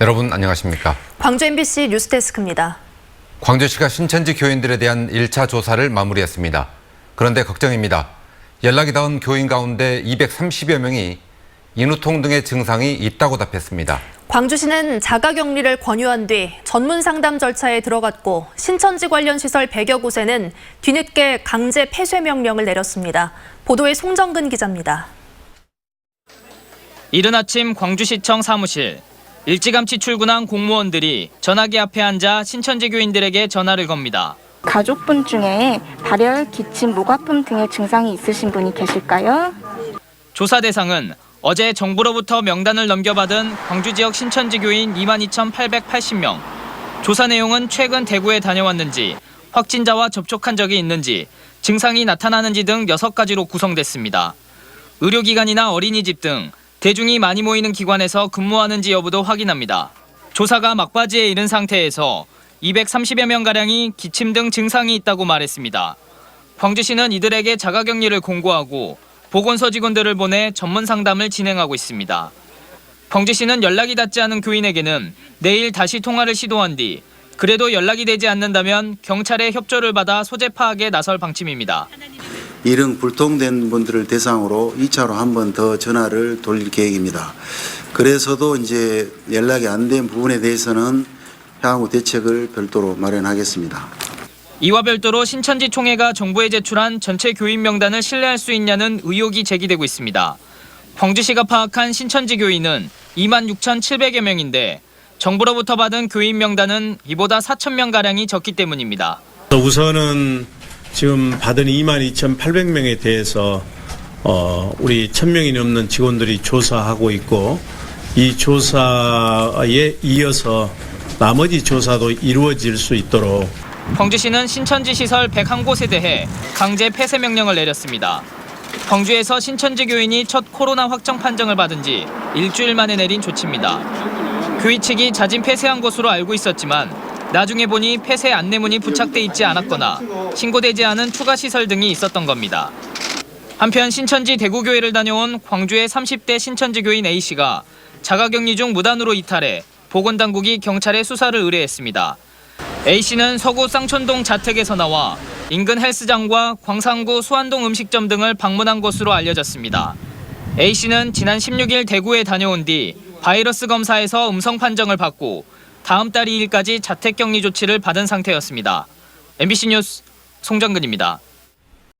여러분 안녕하십니까? 광주 MBC 뉴스데스크입니다. 광주시가 신천지 교인들에 대한 1차 조사를 마무리했습니다. 그런데 걱정입니다. 연락이 닿은 교인 가운데 230여 명이 인후통 등의 증상이 있다고 답했습니다. 광주시는 자가격리를 권유한 뒤 전문 상담 절차에 들어갔고 신천지 관련 시설 100여 곳에는 뒤늦게 강제 폐쇄 명령을 내렸습니다. 보도에 송정근 기자입니다. 이른 아침 광주시청 사무실. 일찌감치 출근한 공무원들이 전화기 앞에 앉아 신천지 교인들에게 전화를 겁니다. 가족분 중에 발열, 기침, 목 아픔 등의 증상이 있으신 분이 계실까요? 조사 대상은 어제 정부로부터 명단을 넘겨받은 광주 지역 신천지 교인 22,880명. 조사 내용은 최근 대구에 다녀왔는지, 확진자와 접촉한 적이 있는지, 증상이 나타나는지 등 6가지로 구성됐습니다. 의료기관이나 어린이집 등 대중이 많이 모이는 기관에서 근무하는지 여부도 확인합니다. 조사가 막바지에 이른 상태에서 230여 명가량이 기침 등 증상이 있다고 말했습니다. 광주시는 이들에게 자가격리를 공고하고 보건소 직원들을 보내 전문 상담을 진행하고 있습니다. 광주시는 연락이 닿지 않은 교인에게는 내일 다시 통화를 시도한 뒤 그래도 연락이 되지 않는다면 경찰의 협조를 받아 소재 파악에 나설 방침입니다. 일흥 불통된 분들을 대상으로 2차로 한 번 더 전화를 돌릴 계획입니다. 그래서도 이제 연락이 안 된 부분에 대해서는 향후 대책을 별도로 마련하겠습니다. 이와 별도로 신천지 총회가 정부에 제출한 전체 교인 명단을 신뢰할 수 있냐는 의혹이 제기되고 있습니다. 광주시가 파악한 신천지 교인은 26,700여 명인데 정부로부터 받은 교인 명단은 이보다 4,000명가량이 적기 때문입니다. 우선은 지금 받은 22,800명에 대해서 우리 1,000명이 넘는 직원들이 조사하고 있고 이 조사에 이어서 나머지 조사도 이루어질 수 있도록 광주시는 신천지 시설 101곳에 대해 강제 폐쇄 명령을 내렸습니다. 광주에서 신천지 교인이 첫 코로나 확정 판정을 받은 지 일주일 만에 내린 조치입니다. 교회 측이 자진 폐쇄한 것으로 알고 있었지만 나중에 보니 폐쇄 안내문이 부착돼 있지 않았거나 신고되지 않은 추가 시설 등이 있었던 겁니다. 한편 신천지 대구교회를 다녀온 광주의 30대 신천지 교인 A씨가 자가격리 중 무단으로 이탈해 보건당국이 경찰에 수사를 의뢰했습니다. A씨는 서구 쌍촌동 자택에서 나와 인근 헬스장과 광산구 수안동 음식점 등을 방문한 것으로 알려졌습니다. A씨는 지난 16일 대구에 다녀온 뒤 바이러스 검사에서 음성 판정을 받고 다음 달 2일까지 자택격리 조치를 받은 상태였습니다. MBC 뉴스 송정근입니다.